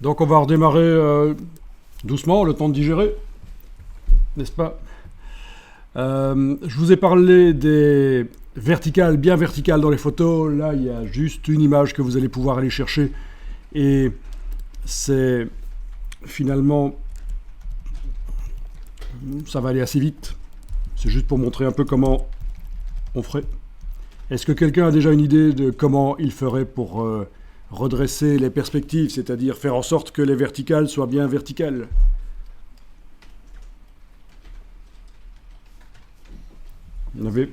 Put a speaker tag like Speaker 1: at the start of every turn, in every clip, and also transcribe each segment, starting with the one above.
Speaker 1: Donc on va redémarrer doucement, le temps de digérer, n'est-ce pas? Je vous ai parlé des verticales, bien verticales dans les photos. Là, il y a juste une image que vous allez pouvoir aller chercher. Et c'est finalement, ça va aller assez vite. C'est juste pour montrer un peu comment on ferait. Est-ce que quelqu'un a déjà une idée de comment il ferait pour redresser les perspectives, c'est-à-dire faire en sorte que les verticales soient bien verticales? Vous en avez...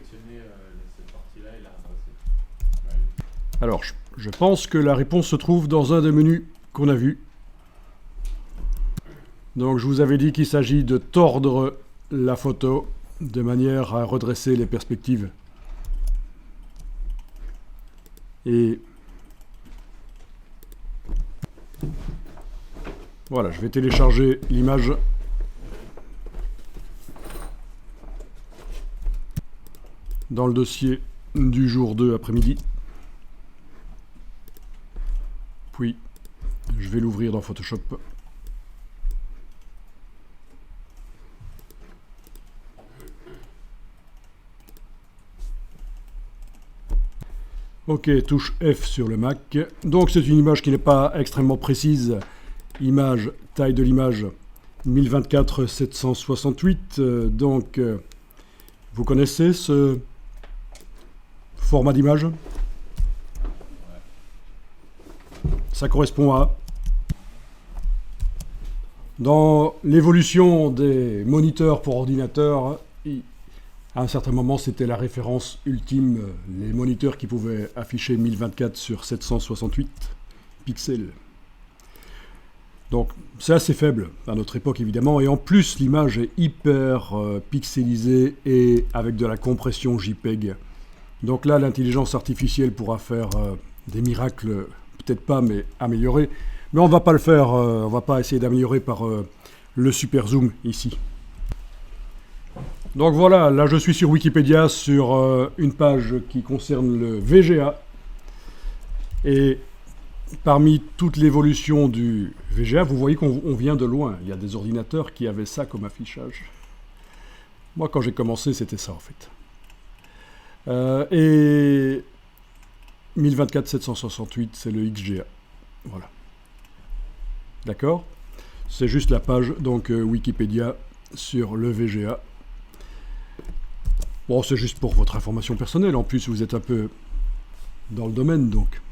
Speaker 1: Alors, je pense que la réponse se trouve dans un des menus qu'on a vu. Donc, je vous avais dit qu'il s'agit de tordre la photo de manière à redresser les perspectives. Et voilà, je vais télécharger l'image. Dans le dossier du jour 2 après-midi. Puis, je vais l'ouvrir dans Photoshop. Ok, touche F sur le Mac. Donc c'est une image qui n'est pas extrêmement précise. Image, taille de l'image 1024-768. Donc, vous connaissez ce format d'image? Ça correspond à... Dans l'évolution des moniteurs pour ordinateur, à un certain moment, c'était la référence ultime, les moniteurs qui pouvaient afficher 1024 sur 768 pixels. Donc, c'est assez faible à notre époque, évidemment. Et en plus, l'image est hyper pixelisée et avec de la compression JPEG. Donc là, l'intelligence artificielle pourra faire des miracles, peut-être pas, mais améliorer. Mais on ne va pas le faire, on ne va pas essayer d'améliorer par le super zoom ici. Donc voilà, là je suis sur Wikipédia, sur une page qui concerne le VGA. Et parmi toute l'évolution du VGA, vous voyez qu'on vient de loin. Il y a des ordinateurs qui avaient ça comme affichage. Moi, quand j'ai commencé, c'était ça en fait. Et 1024-768, c'est le XGA. Voilà. D'accord? C'est juste la page, donc Wikipédia sur le VGA. Bon, c'est juste pour votre information personnelle. En plus, vous êtes un peu dans le domaine, donc.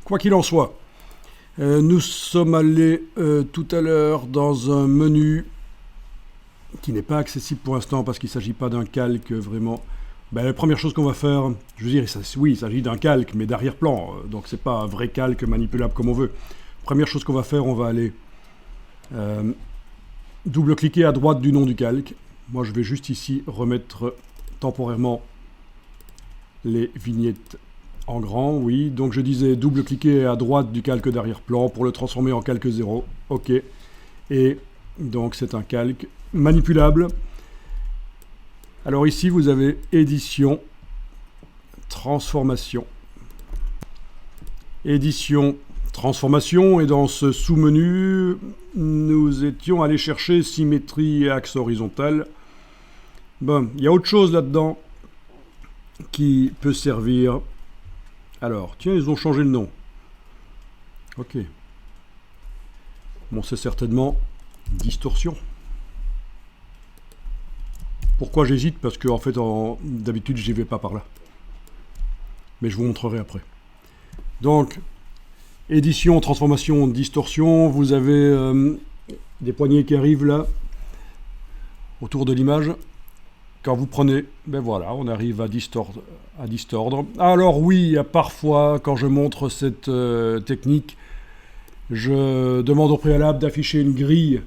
Speaker 1: Quoi qu'il en soit, nous sommes allés tout à l'heure dans un menu qui n'est pas accessible pour l'instant parce qu'il ne s'agit pas d'un calque vraiment. Ben, la première chose qu'on va faire, je veux dire, oui, il s'agit d'un calque, mais d'arrière-plan, donc c'est pas un vrai calque manipulable comme on veut. Première chose qu'on va faire, on va aller double-cliquer à droite du nom du calque. Moi, je vais juste ici remettre temporairement les vignettes en grand, oui. Donc je disais double-cliquer à droite du calque d'arrière-plan pour le transformer en calque 0. OK. Et donc c'est un calque manipulable. Alors ici, vous avez édition, transformation. Édition, transformation, et dans ce sous-menu, nous étions allés chercher symétrie et axe horizontal. Bon, il y a autre chose là-dedans qui peut servir. Alors, tiens, ils ont changé le nom. Ok. Bon, c'est certainement distorsion. Pourquoi j'hésite? Parce que en fait, d'habitude, j'y vais pas par là. Mais je vous montrerai après. Donc, édition, transformation, distorsion. Vous avez des poignées qui arrivent là, autour de l'image. Quand vous prenez, ben voilà, on arrive à distordre. Alors oui, il y a parfois, quand je montre cette technique, je demande au préalable d'afficher une grille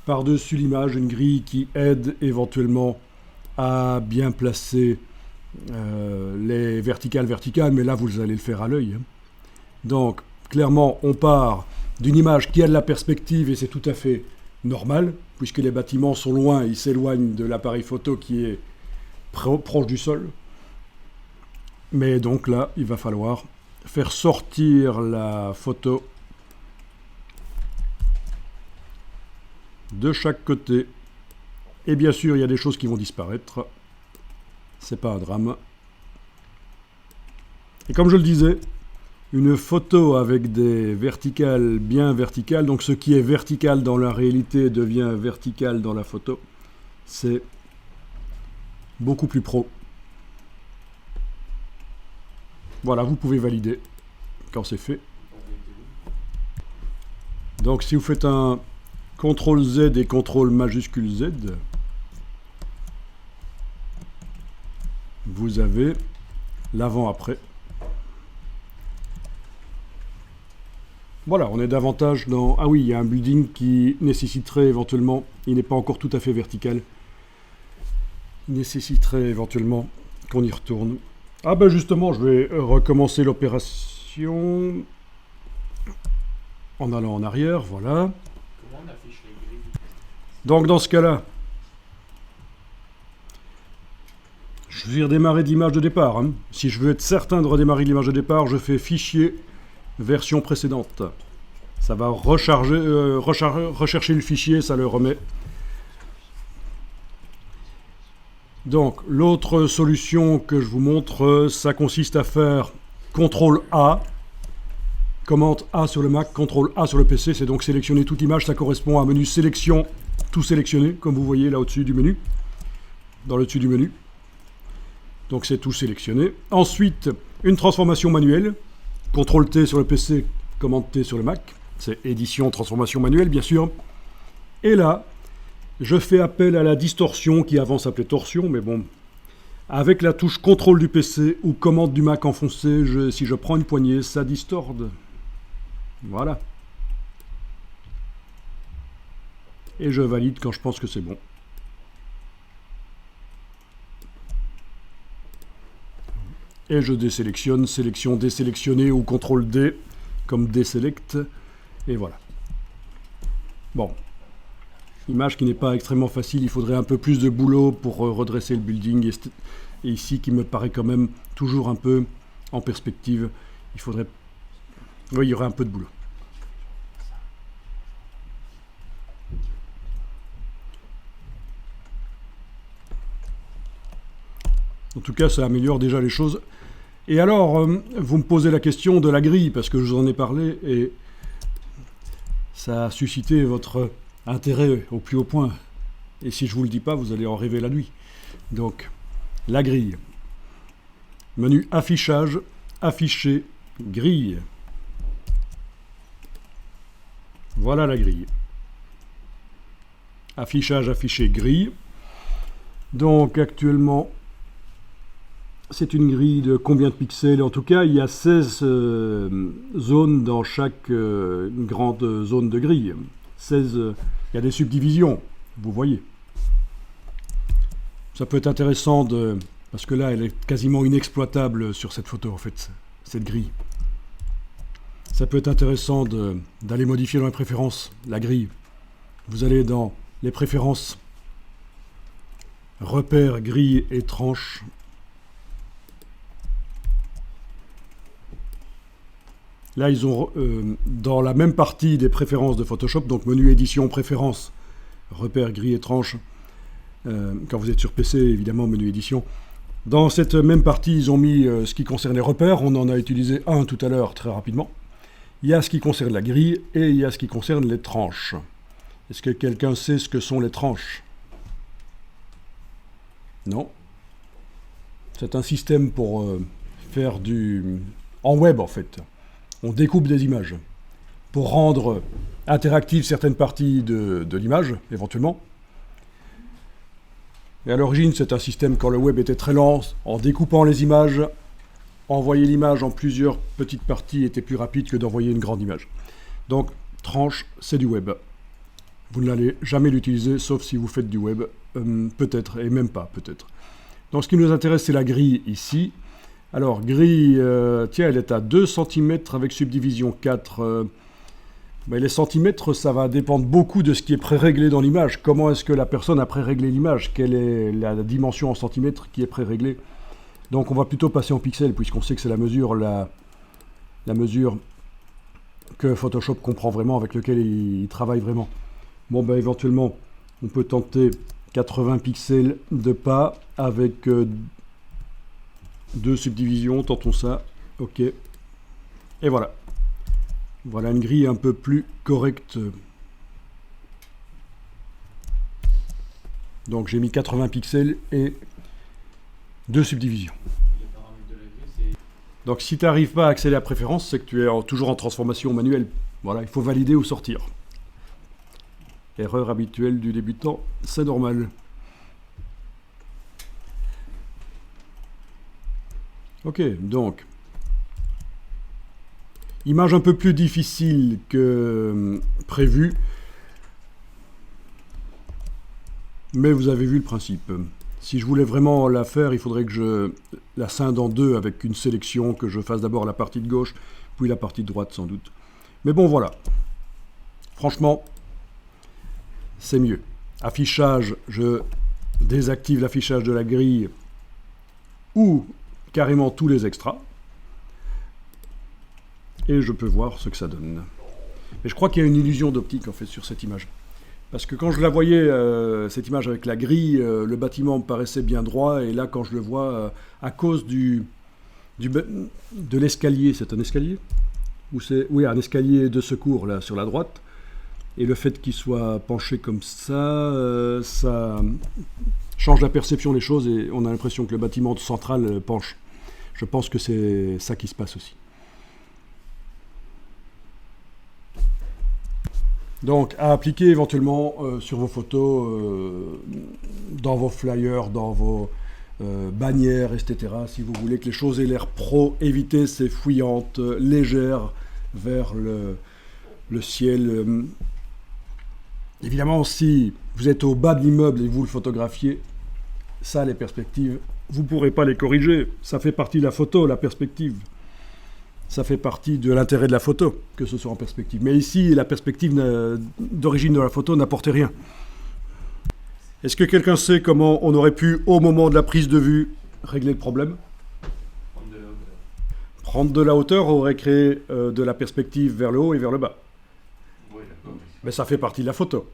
Speaker 1: par-dessus l'image, une grille qui aide éventuellement à bien placer les verticales, mais là vous allez le faire à l'œil. Donc, clairement, on part d'une image qui a de la perspective et c'est tout à fait normal, puisque les bâtiments sont loin, ils s'éloignent de l'appareil photo qui est proche du sol. Mais donc là, il va falloir faire sortir la photo de chaque côté. Et bien sûr, il y a des choses qui vont disparaître. C'est pas un drame. Et comme je le disais, une photo avec des verticales bien verticales, donc ce qui est vertical dans la réalité devient vertical dans la photo, c'est beaucoup plus pro. Voilà, vous pouvez valider quand c'est fait. Donc si vous faites un CTRL Z et CTRL majuscule Z, vous avez l'avant-après. Voilà, on est davantage dans... Ah oui, il y a un building qui nécessiterait éventuellement... Il n'est pas encore tout à fait vertical. Il nécessiterait éventuellement qu'on y retourne. Ah ben justement, je vais recommencer l'opération en allant en arrière, voilà.
Speaker 2: Comment on affiche les grilles?
Speaker 1: Donc dans ce cas-là, je vais redémarrer d'image de départ. Hein. Si je veux être certain de redémarrer l'image de départ, je fais Fichier, version précédente. Ça va rechercher le fichier, ça le remet. Donc, l'autre solution que je vous montre, ça consiste à faire CTRL A, commande A sur le Mac, CTRL A sur le PC, c'est donc sélectionner toute image, ça correspond à un menu sélection, tout sélectionné, comme vous voyez là au-dessus du menu, dans le dessus du menu. Donc c'est tout sélectionné. Ensuite, une transformation manuelle, CTRL T sur le PC, commande T sur le Mac, c'est édition, transformation manuelle bien sûr. Et là, je fais appel à la distorsion qui avant s'appelait torsion, mais bon, avec la touche CTRL du PC ou commande du Mac enfoncée, si je prends une poignée, ça distorde. Voilà. Et je valide quand je pense que c'est bon. Et je désélectionne, sélection désélectionnée ou CTRL D comme déselect. Et voilà. Bon. Image qui n'est pas extrêmement facile, il faudrait un peu plus de boulot pour redresser le building. Et ici, qui me paraît quand même toujours un peu en perspective, il faudrait... Oui, il y aurait un peu de boulot. En tout cas, ça améliore déjà les choses. Et alors, vous me posez la question de la grille, parce que je vous en ai parlé, et ça a suscité votre intérêt au plus haut point. Et si je ne vous le dis pas, vous allez en rêver la nuit. Donc, la grille. Menu affichage, afficher, grille. Voilà la grille. Affichage, afficher, grille. Donc, actuellement... C'est une grille de combien de pixels? En tout cas, il y a 16 zones dans chaque grande zone de grille. 16, il y a des subdivisions, vous voyez. Ça peut être intéressant parce que là, elle est quasiment inexploitable sur cette photo, en fait, cette grille. Ça peut être intéressant d'aller modifier dans les préférences, la grille. Vous allez dans les préférences, repères, grille et tranches. Là, ils ont, dans la même partie des préférences de Photoshop, donc menu édition, préférences, repères, grilles et tranches, quand vous êtes sur PC, évidemment, menu édition. Dans cette même partie, ils ont mis ce qui concerne les repères. On en a utilisé un tout à l'heure, très rapidement. Il y a ce qui concerne la grille et il y a ce qui concerne les tranches. Est-ce que quelqu'un sait ce que sont les tranches? Non. C'est un système pour faire en web, en fait. On découpe des images pour rendre interactives certaines parties de l'image, éventuellement. Et à l'origine, c'est un système, quand le web était très lent, en découpant les images, envoyer l'image en plusieurs petites parties était plus rapide que d'envoyer une grande image. Donc, tranche, c'est du web. Vous n'allez jamais l'utiliser, sauf si vous faites du web, peut-être, et même pas, peut-être. Donc, ce qui nous intéresse, c'est la grille, ici. Alors, grille, tiens, elle est à 2 cm avec subdivision 4. Les centimètres, ça va dépendre beaucoup de ce qui est pré-réglé dans l'image. Comment est-ce que la personne a pré-réglé l'image? Quelle est la dimension en centimètres qui est pré-réglée? Donc, on va plutôt passer en pixels, puisqu'on sait que c'est la mesure que Photoshop comprend vraiment, avec laquelle il travaille vraiment. Bon, ben, éventuellement, on peut tenter 80 pixels de pas avec 2 subdivisions. Tentons ça. OK. Et voilà. Voilà une grille un peu plus correcte. Donc j'ai mis 80 pixels et 2 subdivisions.
Speaker 2: Les paramètres de la grille, c'est
Speaker 1: Donc si tu n'arrives pas à accéder à préférence, c'est que tu es toujours en transformation manuelle. Voilà, il faut valider ou sortir. Erreur habituelle du débutant, c'est normal. Ok, donc image un peu plus difficile que prévu, mais vous avez vu le principe. Si je voulais vraiment la faire, il faudrait que je la scinde en deux avec une sélection, que je fasse d'abord la partie de gauche, puis la partie de droite sans doute. Mais bon, voilà. Franchement, c'est mieux. Affichage, je désactive l'affichage de la grille ou carrément tous les extras. Et je peux voir ce que ça donne. Mais je crois qu'il y a une illusion d'optique en fait sur cette image. Parce que quand je la voyais, cette image avec la grille, le bâtiment me paraissait bien droit. Et là, quand je le vois, à cause de l'escalier, c'est un escalier? Oui, un escalier de secours là sur la droite. Et le fait qu'il soit penché comme ça, ça change la perception des choses et on a l'impression que le bâtiment central penche. Je pense que c'est ça qui se passe aussi. Donc, à appliquer éventuellement sur vos photos, dans vos flyers, dans vos bannières, etc. Si vous voulez que les choses aient l'air pro, évitez ces fouillantes légères vers le ciel. Évidemment, si vous êtes au bas de l'immeuble et vous le photographiez, ça, les perspectives, vous ne pourrez pas les corriger. Ça fait partie de la photo, la perspective. Ça fait partie de l'intérêt de la photo, que ce soit en perspective. Mais ici, la perspective d'origine de la photo n'apporte rien. Est-ce que quelqu'un sait comment on aurait pu, au moment de la prise de vue, régler le problème?
Speaker 2: prendre de la hauteur.
Speaker 1: Prendre de la hauteur aurait créé de la perspective vers le haut et vers le bas.
Speaker 2: Oui, d'accord.
Speaker 1: Mais ça fait partie de la photo.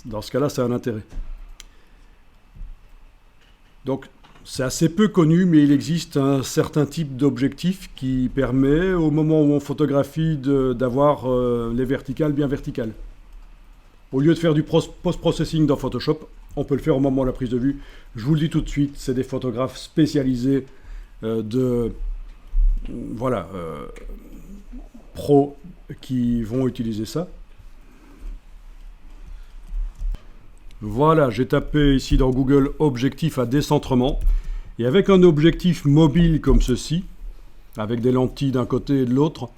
Speaker 1: Dans ce cas-là, c'est un intérêt. Donc, c'est assez peu connu, mais il existe un certain type d'objectif qui permet, au moment où on photographie, d'avoir les verticales bien verticales. Au lieu de faire du post-processing dans Photoshop, on peut le faire au moment de la prise de vue. Je vous le dis tout de suite, c'est des photographes spécialisés pros qui vont utiliser ça. Voilà, j'ai tapé ici dans Google objectif à décentrement. Et avec un objectif mobile comme ceci, avec des lentilles d'un côté et de l'autre,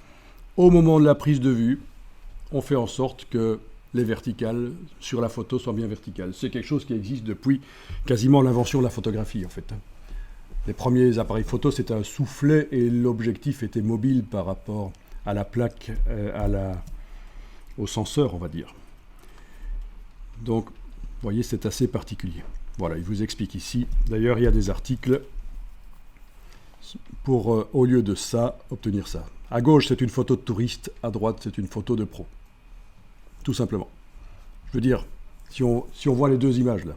Speaker 1: au moment de la prise de vue, on fait en sorte que les verticales sur la photo soient bien verticales. C'est quelque chose qui existe depuis quasiment l'invention de la photographie en fait. Les premiers appareils photo, c'était un soufflet et l'objectif était mobile par rapport à la plaque, au senseur, on va dire. Donc, vous voyez, c'est assez particulier. Voilà, il vous explique ici. D'ailleurs, il y a des articles pour, au lieu de ça, obtenir ça. À gauche, c'est une photo de touriste. À droite, c'est une photo de pro. Tout simplement. Je veux dire, si on voit les deux images là.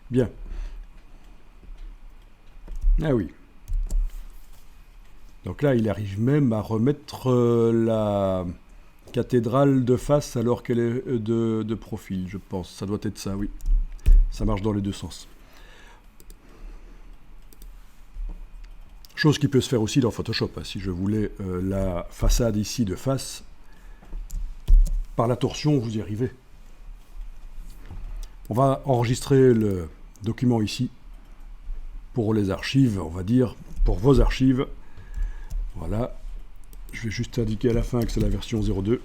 Speaker 1: Bien. Ah oui. Donc là, il arrive même à remettre la cathédrale de face alors qu'elle est de profil, je pense. Ça doit être ça, oui. Ça marche dans les deux sens. Chose qui peut se faire aussi dans Photoshop. Si je voulais la façade ici de face, par la torsion, vous y arrivez. On va enregistrer le document ici pour les archives, on va dire, pour vos archives. Voilà. Je vais juste indiquer à la fin que c'est la version 0.2.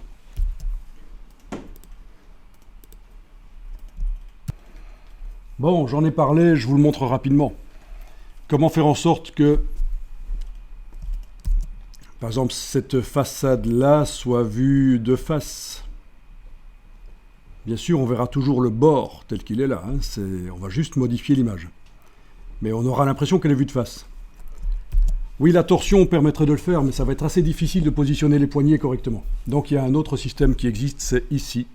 Speaker 1: Bon, j'en ai parlé, je vous le montre rapidement. Comment faire en sorte que, par exemple, cette façade-là soit vue de face. Bien sûr, on verra toujours le bord tel qu'il est là. On va juste modifier l'image. Mais on aura l'impression qu'elle est vue de face. Oui, la torsion permettrait de le faire, mais ça va être assez difficile de positionner les poignets correctement. Donc il y a un autre système qui existe, c'est ici.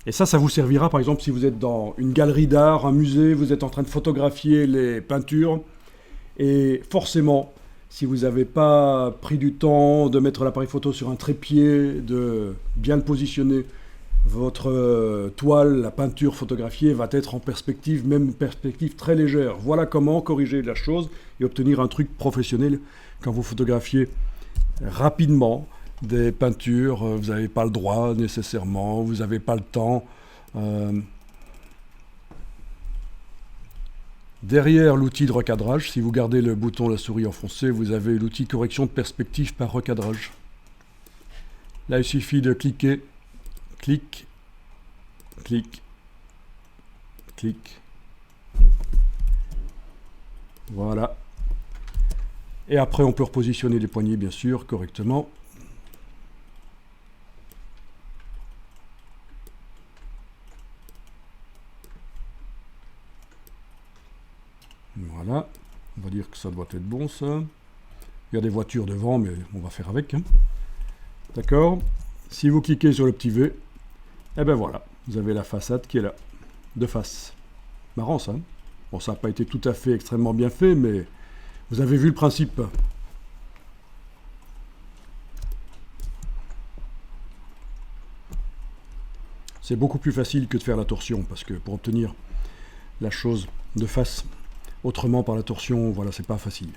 Speaker 1: Et ça vous servira par exemple si vous êtes dans une galerie d'art, un musée, vous êtes en train de photographier les peintures, et forcément, si vous n'avez pas pris du temps de mettre l'appareil photo sur un trépied, de bien le positionner, votre toile, la peinture photographiée va être en perspective, même perspective très légère. Voilà comment corriger la chose et obtenir un truc professionnel quand vous photographiez rapidement des peintures. Vous n'avez pas le droit nécessairement, vous n'avez pas le temps. Derrière l'outil de recadrage, si vous gardez le bouton de la souris enfoncé, vous avez l'outil correction de perspective par recadrage. Là, il suffit de cliquer. Clic, clic, clic. Voilà. Et après, on peut repositionner les poignets, bien sûr, correctement. Voilà. On va dire que ça doit être bon, ça. Il y a des voitures devant, mais on va faire avec. Hein. D'accord. Si vous cliquez sur le petit V, et ben voilà, vous avez la façade qui est là, de face. Marrant ça. Bon, ça n'a pas été tout à fait extrêmement bien fait, mais vous avez vu le principe. C'est beaucoup plus facile que de faire la torsion, parce que pour obtenir la chose de face autrement par la torsion, voilà, c'est pas facile.